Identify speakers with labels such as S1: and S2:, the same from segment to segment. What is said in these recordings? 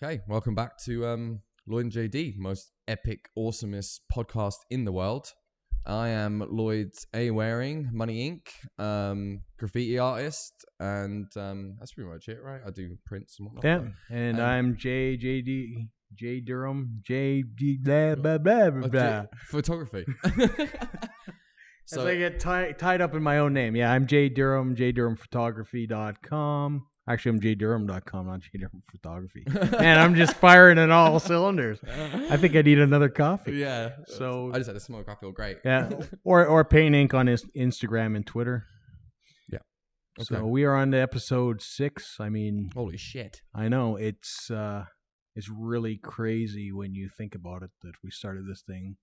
S1: Okay, welcome back to Lloyd and JD, most epic, awesomest podcast in the world. I am Lloyd's A-Wearing, Money Inc., graffiti artist, and that's pretty much it, right? I do prints and whatnot.
S2: Yeah, and I'm J Durham, JD blah blah blah blah blah.
S1: Photography.
S2: So I get tied up in my own name. Yeah, I'm J Durham, JDurhamPhotography.com. Actually, I'm JDurham.com, not JDurhamPhotography. Man, I'm just firing on all cylinders. I think I need another coffee.
S1: Yeah.
S2: So
S1: I just had a smoke. I feel great.
S2: Yeah, or Paint Ink on his Instagram and Twitter.
S1: Yeah.
S2: Okay. So we are on to episode 6. I mean,
S1: holy shit!
S2: I know it's really crazy when you think about it that we started this thing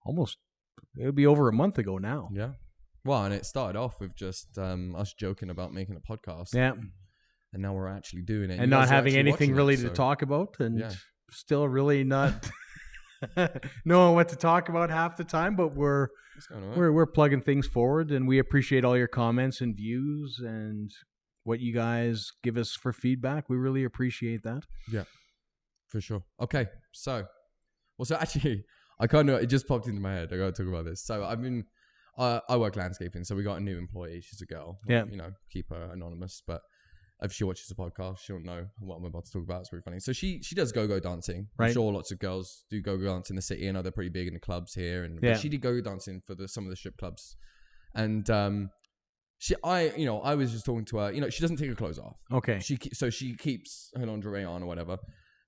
S2: almost. It'll be over a month ago now.
S1: Yeah. Well, and it started off with just us joking about making a podcast.
S2: Yeah.
S1: And now we're actually doing it.
S2: And not having anything really to talk about, and still really not knowing what to talk about half the time, but we're plugging things forward, and we appreciate all your comments and views and what you guys give us for feedback. We really appreciate that.
S1: Yeah. For sure. Okay. So actually it just popped into my head. I got to talk about this. So I've been, I work landscaping. So we got a new employee. She's a girl.
S2: Yeah.
S1: Keep her anonymous. But if she watches the podcast, she'll know what I'm about to talk about. It's really funny. So she does go-go dancing.
S2: Right.
S1: I'm sure lots of girls do go-go dancing in the city. I know they're pretty big in the clubs here. But she did go-go dancing for some of the strip clubs. And I was just talking to her. She doesn't take her clothes off.
S2: Okay.
S1: She keeps her lingerie on or whatever.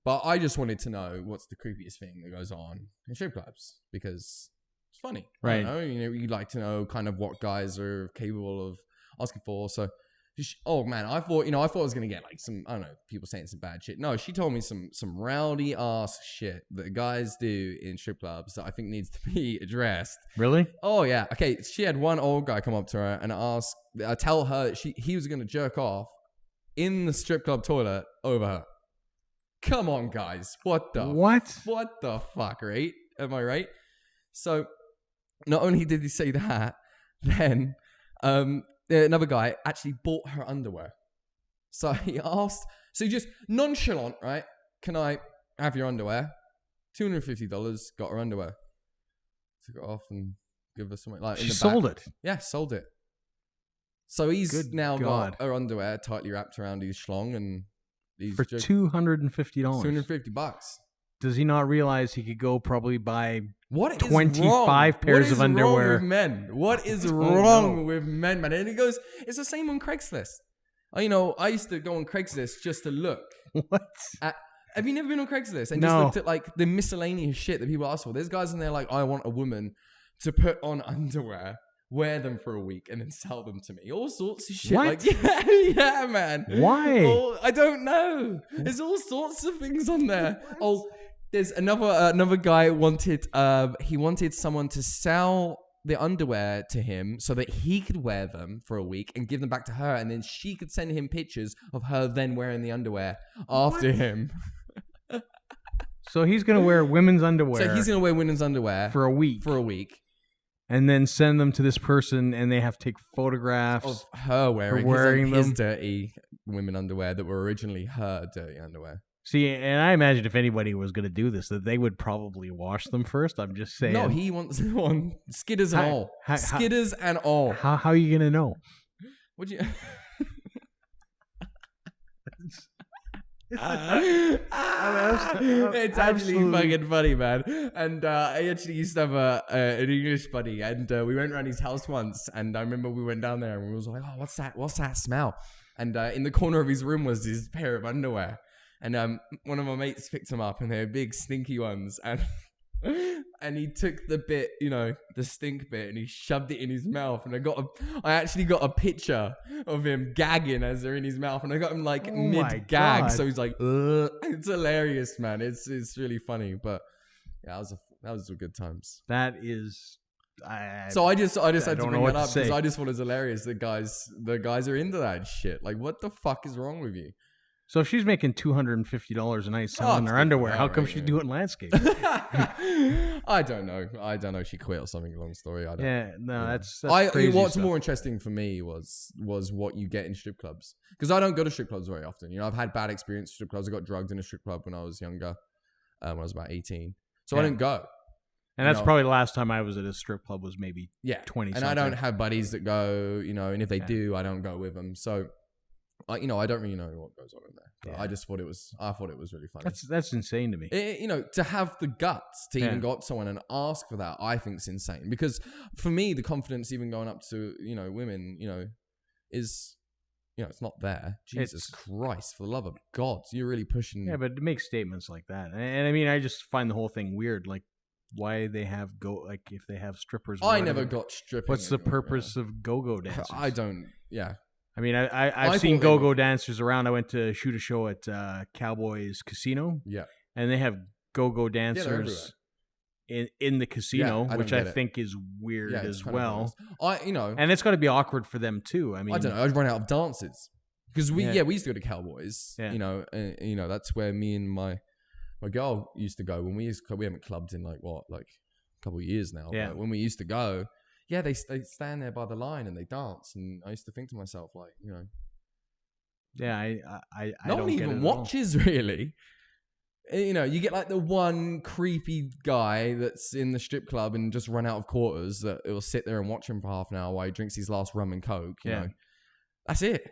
S1: But I just wanted to know what's the creepiest thing that goes on in strip clubs, because it's funny.
S2: Right.
S1: I don't know, you like to know kind of what guys are capable of asking for. So, oh man, I thought I was going to get like some, I don't know, people saying some bad shit. No, she told me some rowdy ass shit that guys do in strip clubs that I think needs to be addressed.
S2: Really?
S1: Oh yeah. Okay. She had one old guy come up to her and tell her that he was going to jerk off in the strip club toilet over her. Come on, guys. What the fuck, right? Am I right? So, not only did he say that, then another guy actually bought her underwear. So he asked, just nonchalant, right? Can I have your underwear? $250, got her underwear. Took it off and give her something like in the back.
S2: Sold it?
S1: Yeah, sold it. So he's got her underwear tightly wrapped around his schlong and...
S2: For $250.
S1: $250.
S2: Does he not realize he could go probably buy
S1: 25
S2: pairs of underwear?
S1: What is wrong with men, man? And he goes, it's the same on Craigslist. I used to go on Craigslist just to look.
S2: What?
S1: Have you never been on Craigslist and just looked at like the miscellaneous shit that people ask for? There's guys in there like, I want a woman to put on underwear, wear them for a week, and then sell them to me. All sorts of shit.
S2: What?
S1: Like, yeah, man.
S2: Why?
S1: I don't know. There's all sorts of things on there. There's another guy wanted someone to sell the underwear to him so that he could wear them for a week and give them back to her, and then she could send him pictures of her then wearing the underwear after him.
S2: So he's gonna wear women's underwear.
S1: So he's gonna wear women's underwear
S2: for a week. And then send them to this person, and they have to take photographs
S1: of her wearing his dirty women underwear that were originally her dirty underwear.
S2: See, and I imagine if anybody was going to do this, that they would probably wash them first. I'm just saying.
S1: No, he wants them on skidders and all. Skidders and all.
S2: How are you going to know?
S1: Would you? It's actually fucking funny, man. And I actually used to have an English buddy, and we went around his house once, and I remember we went down there and we was like, oh, what's that smell? And in the corner of his room was this pair of underwear, and one of my mates picked them up, and they were big stinky ones, and he took the bit, the stink bit, and he shoved it in his mouth. And I actually got a picture of him gagging as they're in his mouth, and I got him like mid-gag. So he's like, ugh. It's hilarious, man. It's really funny, but yeah, that was good times.
S2: That is.
S1: So I just had to bring that up because I just thought it was hilarious that the guys are into that shit. Like, what the fuck is wrong with you?
S2: So if she's making $250 a night selling her underwear, how come she's doing landscape?
S1: I don't know. She quit or something. Long story. I don't.
S2: Yeah, no, that's crazy
S1: What's
S2: stuff.
S1: more interesting for me was what you get in strip clubs, because I don't go to strip clubs very often. You know, I've had bad experience with strip clubs. I got drugged in a strip club when I was younger, when I was about 18. So I didn't go.
S2: And that's probably the last time I was at a strip club was maybe 20.
S1: And I don't have buddies that go. You know, and if they do, I don't go with them. So. I don't really know what goes on in there. But I just thought it was really funny.
S2: That's insane to me.
S1: To have the guts to even go up to someone and ask for that, I think is insane. Because for me, the confidence even going up to, women, is, it's not there. Jesus Christ, for the love of God, you're really pushing.
S2: Yeah, but to make statements like that. And I mean, I just find the whole thing weird. Like, why they have if they have strippers.
S1: I never got stripping.
S2: What's the purpose of go-go dancers?
S1: I don't,
S2: I mean, I've seen go-go dancers around. I went to shoot a show at Cowboys Casino.
S1: Yeah.
S2: And they have go-go dancers in the casino, which I think is weird as well.
S1: And
S2: it's got to be awkward for them too. I mean,
S1: I don't know. I'd run out of dances because we used to go to Cowboys. Yeah. That's where me and my girl used to go when we haven't clubbed in a couple of years now.
S2: Yeah.
S1: But when we used to go. Yeah, they stand there by the line and they dance, and I used to think to myself,
S2: Yeah, I
S1: no
S2: don't
S1: one
S2: get
S1: even
S2: it
S1: watches really. You get the one creepy guy that's in the strip club and just run out of quarters that will sit there and watch him for half an hour while he drinks his last rum and coke. You know, that's it.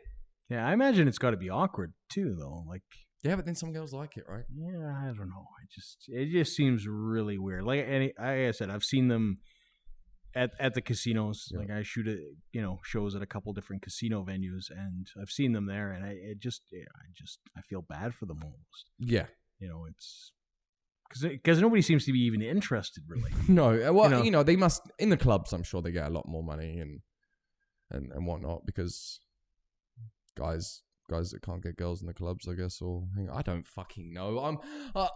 S2: Yeah, I imagine it's got to be awkward too, though.
S1: Yeah, but then some girls like it, right?
S2: Yeah, I don't know. It just seems really weird. Like I said, I've seen them. At the casinos, I shoot shows at a couple different casino venues, and I've seen them there, and I feel bad for them almost.
S1: Yeah,
S2: it's because nobody seems to be even interested, really.
S1: No, well, they must in the clubs. I'm sure they get a lot more money and whatnot because guys that can't get girls in the clubs, I guess, or I don't fucking know.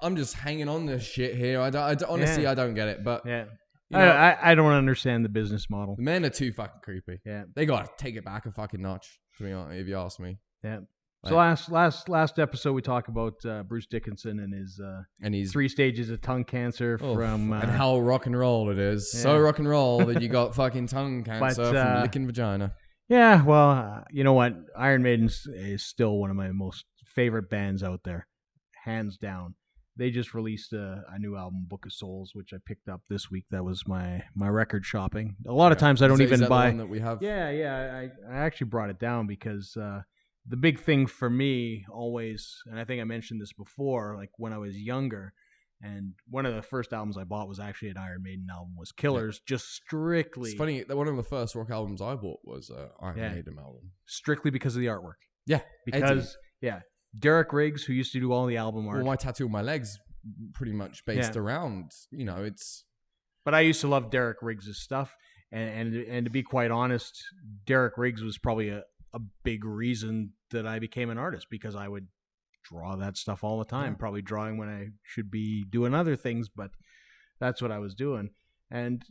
S1: I'm just hanging on this shit here. I honestly I don't get it, but
S2: yeah. I don't understand the business model.
S1: The men are too fucking creepy.
S2: Yeah,
S1: they gotta take it back a fucking notch. To be honest, if you ask me.
S2: Yeah. So last episode we talked about Bruce Dickinson and his 3 stages of tongue cancer from
S1: and how rock and roll it is. Yeah. So rock and roll that you got fucking tongue cancer from licking vagina.
S2: Yeah, well, you know what? Iron Maiden is still one of my most favorite bands out there, hands down. They just released a new album, Book of Souls, which I picked up this week. That was my record shopping. A lot of times I don't even buy.
S1: The one that we have?
S2: Yeah. I actually brought it down because the big thing for me always, and I think I mentioned this before, like when I was younger, and one of the first albums I bought was actually an Iron Maiden album, was Killers, just strictly.
S1: It's funny, one of the first rock albums I bought was an Iron Maiden album.
S2: Strictly because of the artwork.
S1: Yeah.
S2: Because, Derek Riggs, who used to do all the album art.
S1: Well, my tattoo on my leg's pretty much based around, it's...
S2: But I used to love Derek Riggs' stuff, and to be quite honest, Derek Riggs was probably a big reason that I became an artist, because I would draw that stuff all the time, probably drawing when I should be doing other things, but that's what I was doing. And,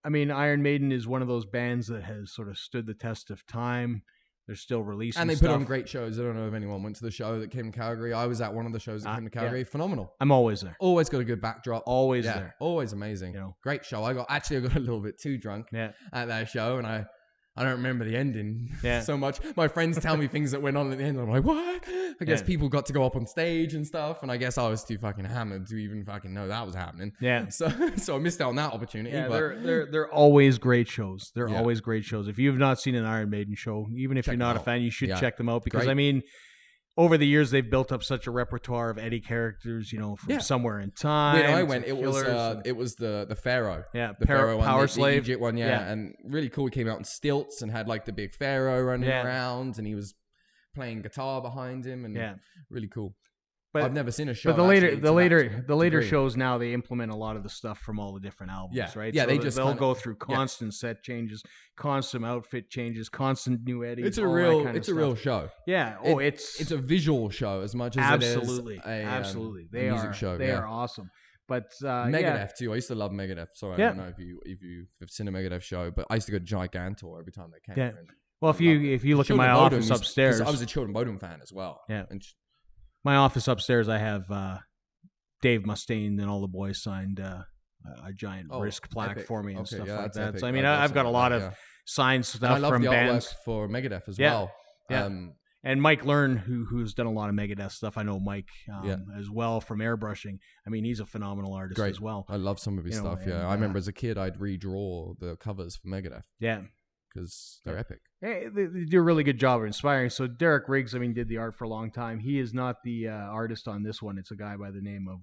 S2: Iron Maiden is one of those bands that has sort of stood the test of time. They're still releasing
S1: and they
S2: stuff.
S1: Put on great shows. I don't know if anyone went to the show that came to Calgary. I was at one of the shows that came to Calgary. Phenomenal.
S2: I'm always there.
S1: Always got a good backdrop.
S2: Always there.
S1: Always amazing. Great show. I got a little bit too drunk at that show, and I don't remember the ending so much. My friends tell me things that went on at the end. I'm like, what? I guess people got to go up on stage and stuff, and I guess I was too fucking hammered to even fucking know that was happening. Yeah. So I missed out on that opportunity.
S2: Yeah,
S1: but
S2: they're always great shows. They're always great shows. If you've not seen an Iron Maiden show, even if you're not a fan, you should check them out, because over the years they've built up such a repertoire of Eddie characters, from Somewhere in Time.
S1: When I went, it was the Pharaoh.
S2: Yeah,
S1: the Pharaoh one,
S2: Power
S1: the
S2: Slave.
S1: Egypt one, and really cool. He came out in stilts and had like the big Pharaoh running around, and he was playing guitar behind him, and really cool. But I've never seen a show.
S2: But the later shows now, they implement a lot of the stuff from all the different albums, right?
S1: Yeah,
S2: so they'll go through constant set changes, constant outfit changes, constant new edits.
S1: It's a real show.
S2: Yeah.
S1: It's a visual show as much as
S2: absolutely,
S1: it is
S2: absolutely.
S1: They music show.
S2: They are awesome. But
S1: Megadeth too. I used to love Megadeth. Sorry, I don't know if you've seen a Megadeth show, but I used to go to Gigantor every time they came.
S2: Yeah. Well, if you look at my office upstairs,
S1: I was a Children Bodom fan as well.
S2: Yeah.
S1: And
S2: my office upstairs, I have Dave Mustaine and all the boys signed a giant Risk plaque for me and stuff like that.
S1: Epic.
S2: So I mean, I've got a lot of signed stuff
S1: I love
S2: from
S1: the
S2: bands
S1: artwork for Megadeth as well.
S2: Yeah. And Mike Learn, who's done a lot of Megadeth stuff. I know Mike as well from airbrushing. I mean, he's a phenomenal artist as well.
S1: I love some of his stuff. And, I remember as a kid, I'd redraw the covers for Megadeth.
S2: Yeah.
S1: Because they're epic.
S2: Hey, they do a really good job of inspiring. So Derek Riggs, I mean, did the art for a long time. He is not the artist on this one. It's a guy by the name of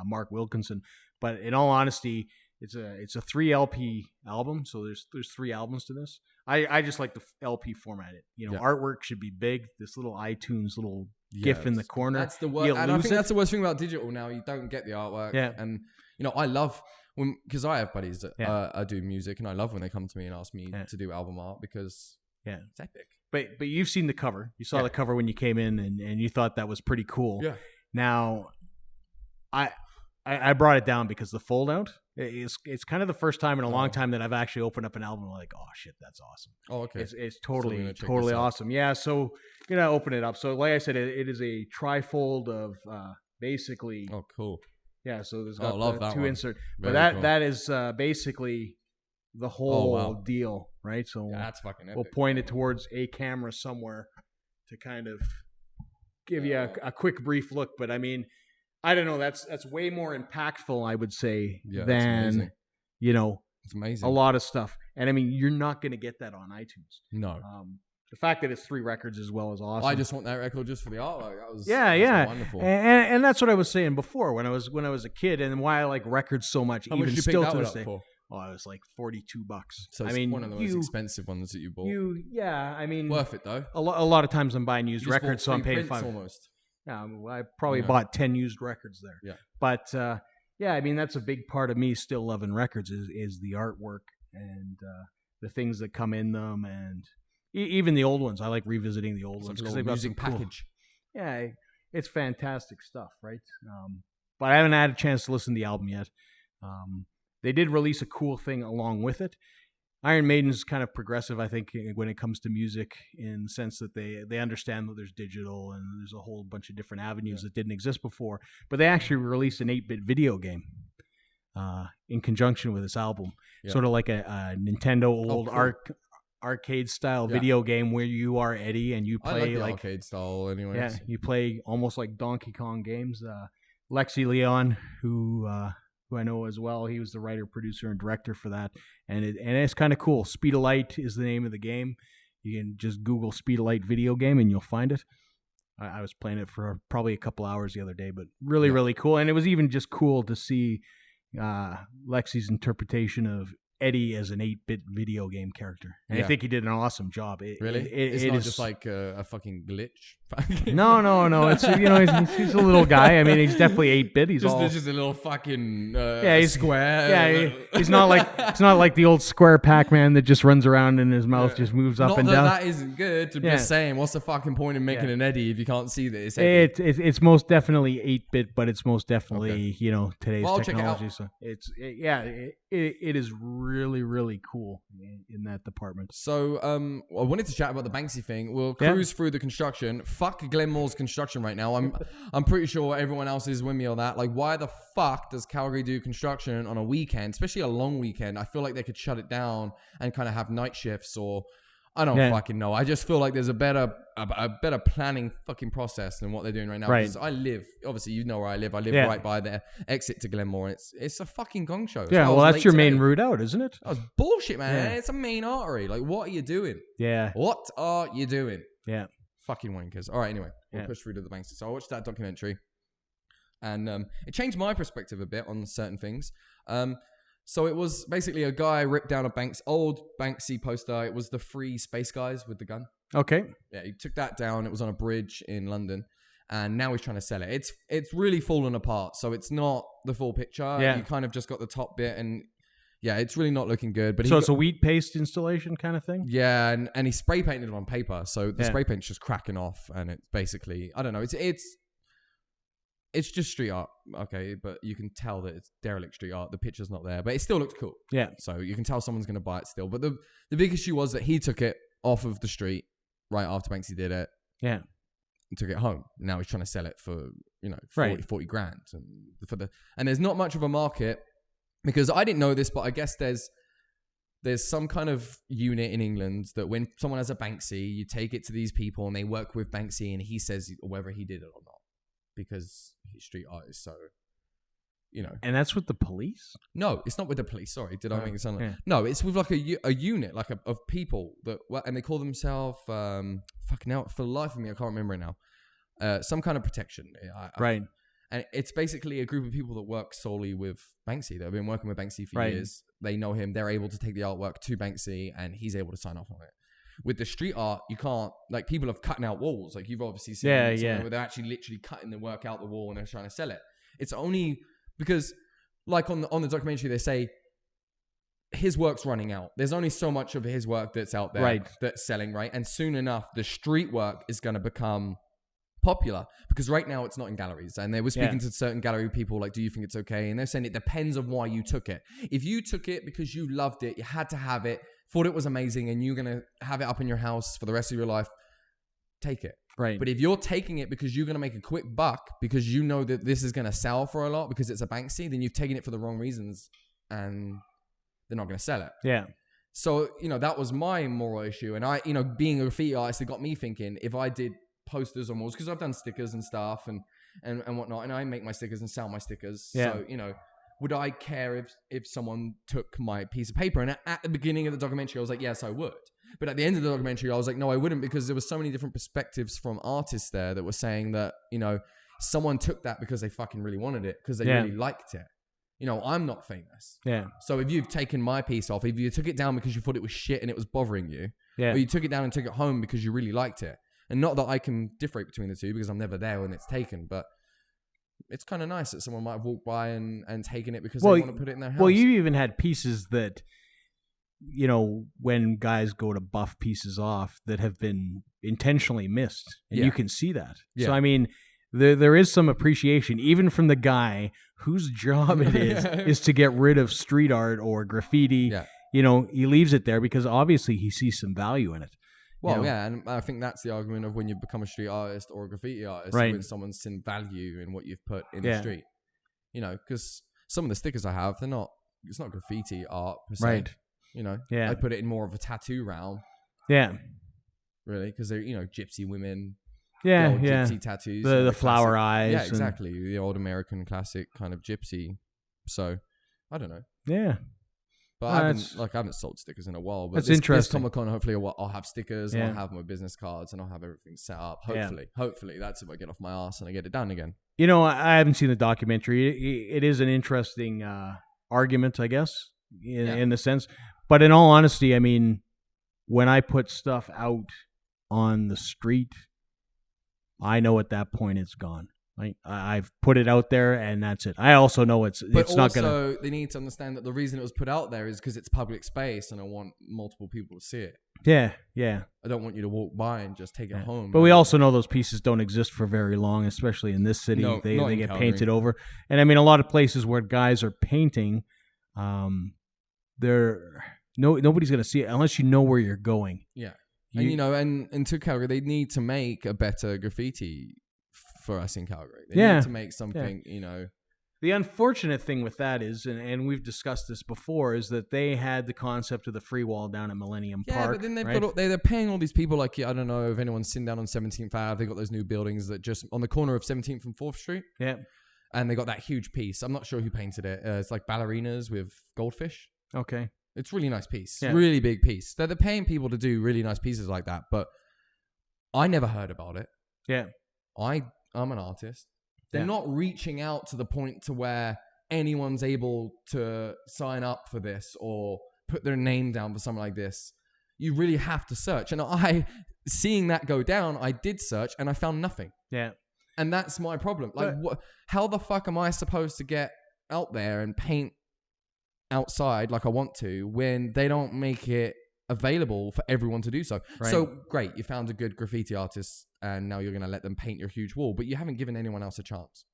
S2: Mark Wilkinson. But in all honesty, it's a 3 LP album. So there's 3 albums to this. I just like the LP format. Artwork should be big. This little iTunes little GIF in the corner.
S1: That's the worst. And I think that's the worst thing about digital now. You don't get the artwork. Yeah. And I love because I have buddies that I do music, and I love when they come to me and ask me to do album art because it's epic.
S2: But you've seen the cover. You saw the cover when you came in, and you thought that was pretty cool.
S1: Yeah.
S2: Now, I brought it down because the fold out. It's kind of the first time in a long time that I've actually opened up an album and like, oh shit, that's awesome.
S1: Oh, okay.
S2: It's totally awesome. Yeah, so open it up. So like I said, it is a trifold of basically.
S1: Oh, cool.
S2: Yeah, so there's got 2 insert, but
S1: cool.
S2: that is basically the whole deal, right? So
S1: that's fucking epic.
S2: We'll point it towards a camera somewhere to kind of give you a quick brief look, but I mean. I don't know. That's way more impactful, I would say, than
S1: it's amazing.
S2: A lot of stuff. And I mean, you're not going to get that on iTunes.
S1: No.
S2: The fact that it's 3 records as well is awesome.
S1: I just want that record just for the artwork. That was wonderful.
S2: And that's what I was saying before when I was a kid, and why I like records so much.
S1: How
S2: even
S1: much you
S2: still
S1: pick that
S2: to
S1: one
S2: this
S1: up
S2: day.
S1: for?
S2: Oh, it was like $42.
S1: So it's one of the most expensive ones that you bought.
S2: I mean,
S1: worth it though.
S2: A lot of times I'm buying used records, so I'm paying $5
S1: almost.
S2: Yeah, I probably bought 10 used records there.
S1: Yeah.
S2: But, I mean, that's a big part of me still loving records is the artwork and the things that come in them. And even the old ones. I like revisiting the old ones.
S1: Because they've got some package.
S2: Cool, it's fantastic stuff, right? But I haven't had a chance to listen to the album yet. They did release a cool thing along with it. Iron Maiden's kind of progressive, I think, when it comes to music, in the sense that they understand that there's digital and there's a whole bunch of different avenues that didn't exist before. But they actually released an 8-bit video game in conjunction with this album, sort of like a Nintendo old arcade style video game where you are Eddie and you play
S1: like arcade style, anyways.
S2: Yeah, you play almost like Donkey Kong games. Lexi Leon, who I know as well. He was the writer, producer, and director for that. And it's kind of cool. Speed of Light is the name of the game. You can just Google Speed of Light video game and you'll find it. I was playing it for probably a couple hours the other day, but really cool. And it was even just cool to see Lexi's interpretation of Eddie as an 8-bit video game character. And I think he did an awesome job.
S1: It's not just like a fucking glitch.
S2: No. It's he's a little guy. I mean, he's definitely 8-bit. He's
S1: just a little fucking he's square.
S2: Yeah, he's not like the old square Pac-Man that just runs around and his mouth just moves up and down.
S1: That isn't good. Just saying, what's the fucking point in making an Eddie if you can't see that
S2: it's most definitely 8-bit, but it's most definitely today's technology. So it is really cool in that department.
S1: So I wanted to chat about the Banksy thing. We'll cruise through the construction. Fuck Glenmore's construction right now. I'm pretty sure everyone else is with me on that. Like, why the fuck does Calgary do construction on a weekend, especially a long weekend? I feel like they could shut it down and kind of have night shifts, or I don't fucking know. I just feel like there's a better planning fucking process than what they're doing right now.
S2: Right.
S1: Because I live, obviously you know where I live. I live right by the exit to Glenmore, and it's a fucking gong show.
S2: Yeah, well, that's your main route out, isn't it?
S1: That was bullshit, man. It's a main artery. Like, what are you doing?
S2: Yeah.
S1: What are you doing?
S2: Yeah.
S1: Fucking wankers. All right, anyway, we'll push through to the Banksy. So I watched that documentary, and it changed my perspective a bit on certain things. So it was basically a guy ripped down old Banksy poster. It was the 3 space guys with the gun.
S2: Okay.
S1: Yeah, he took that down. It was on a bridge in London, and now he's trying to sell it. It's really fallen apart, so it's not the full picture.
S2: Yeah.
S1: You kind of just got the top bit, and it's really not looking good. But
S2: so it's a wheat paste installation kind of thing?
S1: Yeah, and he spray painted it on paper, so the spray paint's just cracking off, and it's basically, I don't know, it's just street art, okay, but you can tell that it's derelict street art. The picture's not there, but it still looks cool.
S2: Yeah.
S1: So you can tell someone's going to buy it still. But the big issue was that he took it off of the street right after Banksy did it.
S2: Yeah.
S1: and took it home. Now he's trying to sell it for 40 grand, and there's not much of a market, because I didn't know this, but I guess there's some kind of unit in England that when someone has a Banksy, you take it to these people and they work with Banksy, and he says whether he did it or not, because he's street artist. So,
S2: And that's with the police?
S1: No, it's not with the police. Sorry, did I make it sound like... Yeah. No, it's with like a unit, like of people that work, and they call themselves, fucking hell, for the life of me, I can't remember it now. Some kind of protection.
S2: Right.
S1: And it's basically a group of people that work solely with Banksy. They've been working with Banksy for years. They know him. They're able to take the artwork to Banksy, and he's able to sign off on it. With the street art, you can't, like, people have cutting out walls. Like, you've obviously seen where they're actually literally cutting the work out the wall and they're trying to sell it. It's only because, like, on the documentary, they say his work's running out. There's only so much of his work that's out there that's selling, right? And soon enough, the street work is going to become popular, because right now it's not in galleries. And they were speaking to certain gallery people, like, do you think it's okay? And they're saying it depends on why you took it. If you took it because you loved it, you had to have it, thought it was amazing, and you're going to have it up in your house for the rest of your life, take it.
S2: Right.
S1: But if you're taking it because you're going to make a quick buck, because you know that this is going to sell for a lot because it's a Banksy, then you've taken it for the wrong reasons and they're not going to sell it.
S2: Yeah.
S1: So, that was my moral issue. And I, being a graffiti artist, it got me thinking, if I did posters on walls, because I've done stickers and stuff and whatnot, and I make my stickers and sell my stickers.
S2: Yeah.
S1: So, would I care if someone took my piece of paper? And at the beginning of the documentary, I was like, yes, I would. But at the end of the documentary, I was like, no, I wouldn't, because there were so many different perspectives from artists there that were saying that, someone took that because they fucking really wanted it, because they really liked it. I'm not famous.
S2: Yeah.
S1: So if you've taken my piece off, if you took it down because you thought it was shit and it was bothering you, or you took it down and took it home because you really liked it, and not that I can differentiate between the two because I'm never there when it's taken, but it's kind of nice that someone might have walked by and taken it because they want to put it in their house.
S2: Well, you even had pieces that, when guys go to buff pieces off, that have been intentionally missed, and you can see that. Yeah. So, I mean, there is some appreciation, even from the guy whose job it is to get rid of street art or graffiti. Yeah. He leaves it there because obviously he sees some value in it.
S1: Well, and I think that's the argument of when you become a street artist or a graffiti artist, when someone's seen value in what you've put in the street. Because some of the stickers I have, it's not graffiti art per se.
S2: Right.
S1: I put it in more of a tattoo realm.
S2: Yeah.
S1: Really, because they're, gypsy women.
S2: Yeah,
S1: gypsy tattoos.
S2: The flower eyes.
S1: Yeah, exactly. The old American classic kind of gypsy. So, I don't know.
S2: Yeah.
S1: But I haven't sold stickers in a while. But
S2: that's interesting.
S1: This Comic-Con, hopefully I'll have stickers, and I'll have my business cards, and I'll have everything set up. Hopefully, that's if I get off my ass and I get it done again.
S2: I haven't seen the documentary. It is an interesting argument, I guess, in the sense. But in all honesty, I mean, when I put stuff out on the street, I know at that point it's gone. I've put it out there, and that's it. I also know it's not going to... But
S1: also, they need to understand that the reason it was put out there is because it's public space, and I want multiple people to see it.
S2: Yeah, yeah.
S1: I don't want you to walk by and just take it home.
S2: But we also know those pieces don't exist for very long, especially in this city. They get Calgary. Painted over. And I mean, a lot of places where guys are painting, nobody's going to see it unless you know where you're going.
S1: Yeah. And to Calgary, they need to make a better graffiti for us in Calgary. They need to make something,
S2: The unfortunate thing with that is, and we've discussed this before, is that they had the concept of the free wall down at Millennium Park.
S1: Yeah, but then they're paying all these people, like, I don't know if anyone's seen down on 17th Ave. They got those new buildings that just on the corner of 17th and 4th Street.
S2: Yeah.
S1: And they got that huge piece. I'm not sure who painted it. It's like ballerinas with goldfish.
S2: Okay.
S1: It's a really nice piece. Yeah. Really big piece. They're paying people to do really nice pieces like that, but I never heard about it.
S2: Yeah.
S1: I'm an artist. They're not reaching out to the point to where anyone's able to sign up for this or put their name down for something like this. You really have to search. And seeing that go down, I did search and I found nothing.
S2: Yeah.
S1: And that's my problem. Like, how the fuck am I supposed to get out there and paint outside like I want to when they don't make it available for everyone to do so? Right. So great, you found a good graffiti artist and now you're going to let them paint your huge wall, but you haven't given anyone else a chance.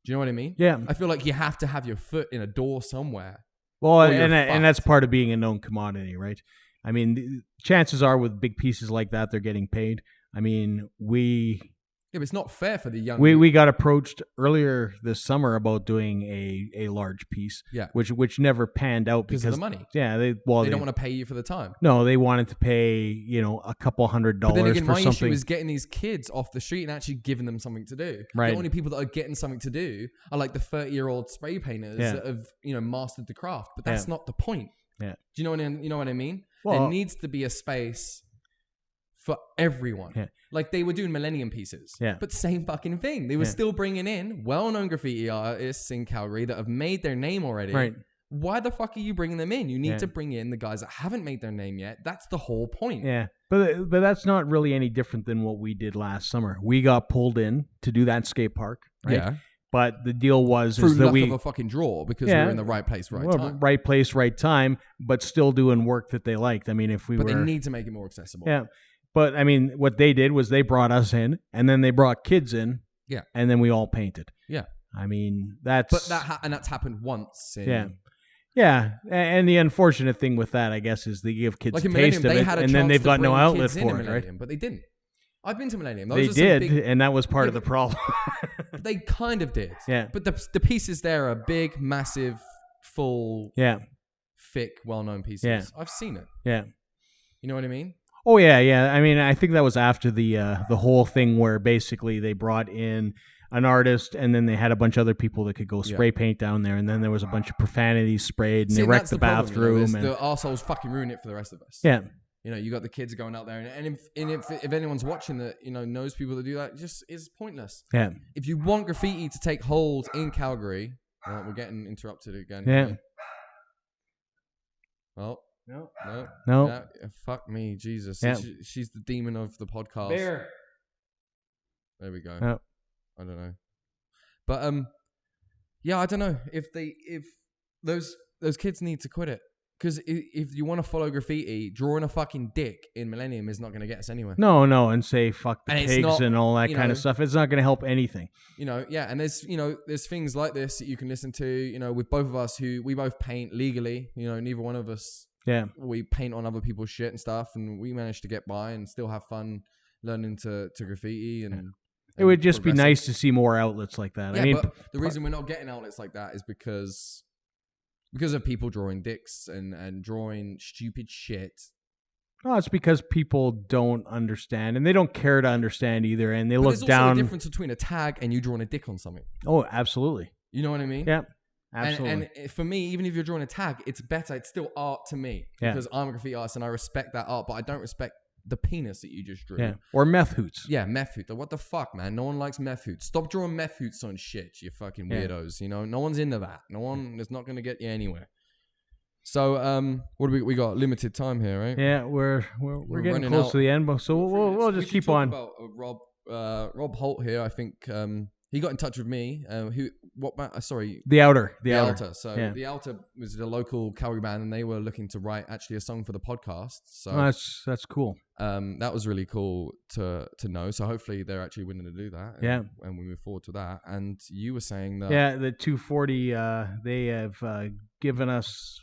S1: Do you know what I mean?
S2: Yeah.
S1: I feel like you have to have your foot in a door somewhere.
S2: Well, and that's part of being a known commodity, right? I mean, chances are with big pieces like that, they're getting paid. I mean,
S1: Yeah, but it's not fair for the young.
S2: We got approached earlier this summer about doing a large piece.
S1: Yeah.
S2: Which never panned out because
S1: of the money.
S2: Yeah, they don't
S1: want to pay you for the time.
S2: No, they wanted to pay a couple $100
S1: but then again,
S2: for
S1: my
S2: something.
S1: issue is getting these kids off the street and actually giving them something to do.
S2: Right.
S1: The only people that are getting something to do are like the 30-year-old spray painters that have mastered the craft. But that's not the point.
S2: Yeah.
S1: Do you know what I mean?
S2: Well,
S1: there needs to be a space for everyone.
S2: Yeah.
S1: Like they were doing Millennium pieces.
S2: Yeah.
S1: But same fucking thing. They were still bringing in well-known graffiti artists in Calgary that have made their name already.
S2: Right.
S1: Why the fuck are you bringing them in? You need to bring in the guys that haven't made their name yet. That's the whole point.
S2: Yeah. But that's not really any different than what we did last summer. We got pulled in to do that skate park. Right?
S1: Yeah.
S2: But the deal was
S1: through
S2: is that
S1: luck of a fucking draw because we were in the right place, time.
S2: Right place, right time, but still doing work that they liked. I mean,
S1: they need to make it more accessible.
S2: Yeah. But I mean, what they did was they brought us in, and then they brought kids in.
S1: Yeah.
S2: And then we all painted.
S1: Yeah.
S2: I mean, that's.
S1: But that's happened once.
S2: Yeah. And the unfortunate thing with that, I guess, is they give kids a taste of it, and then they've got no outlet for it, right?
S1: But they didn't. I've been to Millennium.
S2: They did, and that was part of the problem.
S1: They kind of did.
S2: Yeah.
S1: But the pieces there are big, massive, full, thick, well-known pieces.
S2: Yeah.
S1: I've seen it.
S2: Yeah.
S1: You know what I mean?
S2: Oh, yeah. I mean, I think that was after the whole thing where basically they brought in an artist, and then they had a bunch of other people that could go spray paint down there, and then there was a bunch of profanity sprayed, and they wrecked the bathroom.
S1: The arseholes fucking ruin it for the rest of us.
S2: Yeah.
S1: You got the kids going out there, and if anyone's watching that, knows people that do that, just is pointless.
S2: Yeah.
S1: If you want graffiti to take hold in Calgary, we're getting interrupted again.
S2: Yeah.
S1: Well,
S2: no.
S1: Fuck me, Jesus.
S2: Yeah.
S1: She's the demon of the podcast.
S2: Bear.
S1: There we go.
S2: Oh.
S1: I don't know, but I don't know if those kids need to quit it. Because if you want to follow graffiti, drawing a fucking dick in Millennium is not going to get us anywhere.
S2: No, and say fuck the pigs and all that kind of stuff. It's not going to help anything.
S1: And there's things like this that you can listen to, with both of us who we both paint legally. Neither one of us, we paint on other people's shit and stuff, and we managed to get by and still have fun learning to graffiti and.
S2: It would just be nice to see more outlets like that.
S1: Yeah, I mean, but the reason we're not getting outlets like that is because of people drawing dicks and drawing stupid shit.
S2: Oh, it's because people don't understand, and they don't care to understand either, and they look down. There's also
S1: a difference between a tag and you drawing a dick on something.
S2: Oh, absolutely.
S1: You know what I mean?
S2: Yeah, absolutely.
S1: And for me, even if you're drawing a tag, it's better. It's still art to me because I'm a graffiti artist and I respect that art, but I don't respect the penis that you just drew.
S2: Yeah. Or meth hoots.
S1: Yeah, meth hoots. What the fuck, man? No one likes meth hoots. Stop drawing meth hoots on shit, you fucking weirdos. No one's into that. No one is not going to get you anywhere. So, what do we got? Limited time here, right?
S2: Yeah, we're getting close to the end, but so we'll just keep on.
S1: About Rob Holt here. I think he got in touch with me.
S2: The Outer.
S1: So The Outer was the local Calgary band, and they were looking to write actually a song for the podcast. So
S2: that's cool.
S1: That was really cool to know. So hopefully they're actually willing to do that. And we move forward to that. And you were saying that
S2: the 240 they have given us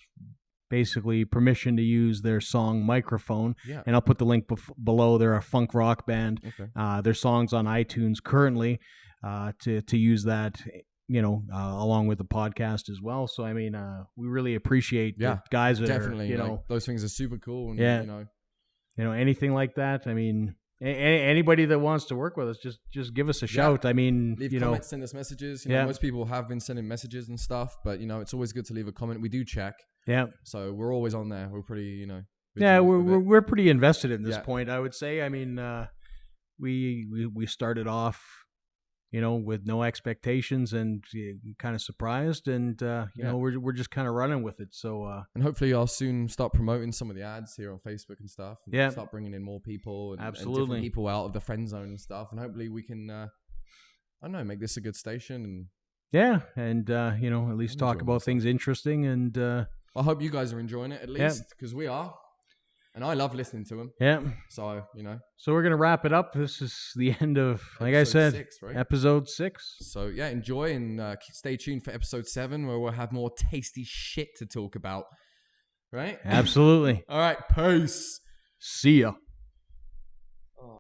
S2: basically permission to use their song Microphone.
S1: Yeah.
S2: And I'll put the link below. They're a funk rock band.
S1: Okay.
S2: Their songs on iTunes currently to use that, along with the podcast as well. So, I mean, we really appreciate the guys that
S1: definitely,
S2: are,
S1: those things are super cool. And,
S2: anything like that. I mean, anybody that wants to work with us, just give us a shout. I mean,
S1: leave comments, send us messages. Most people have been sending messages and stuff, but it's always good to leave a comment. We do check.
S2: Yeah.
S1: So we're always on there. We're pretty,
S2: we're pretty invested in this point, I would say. I mean, we started off, with no expectations and kind of surprised, and we're just kind of running with it. So
S1: and hopefully I'll soon start promoting some of the ads here on Facebook and stuff. And start bringing in more people and
S2: absolutely
S1: different people out of the friend zone and stuff. And hopefully we can, I don't know, make this a good station and.
S2: Yeah, and at least talk about things interesting, and
S1: I hope you guys are enjoying it at least, because we are, and I love listening to them.
S2: Yeah.
S1: So
S2: So we're gonna wrap it up. This is the end of, like I said,
S1: 6, right?
S2: episode 6.
S1: So enjoy and stay tuned for episode 7, where we'll have more tasty shit to talk about. Right?
S2: Absolutely.
S1: All right. Peace.
S2: See ya.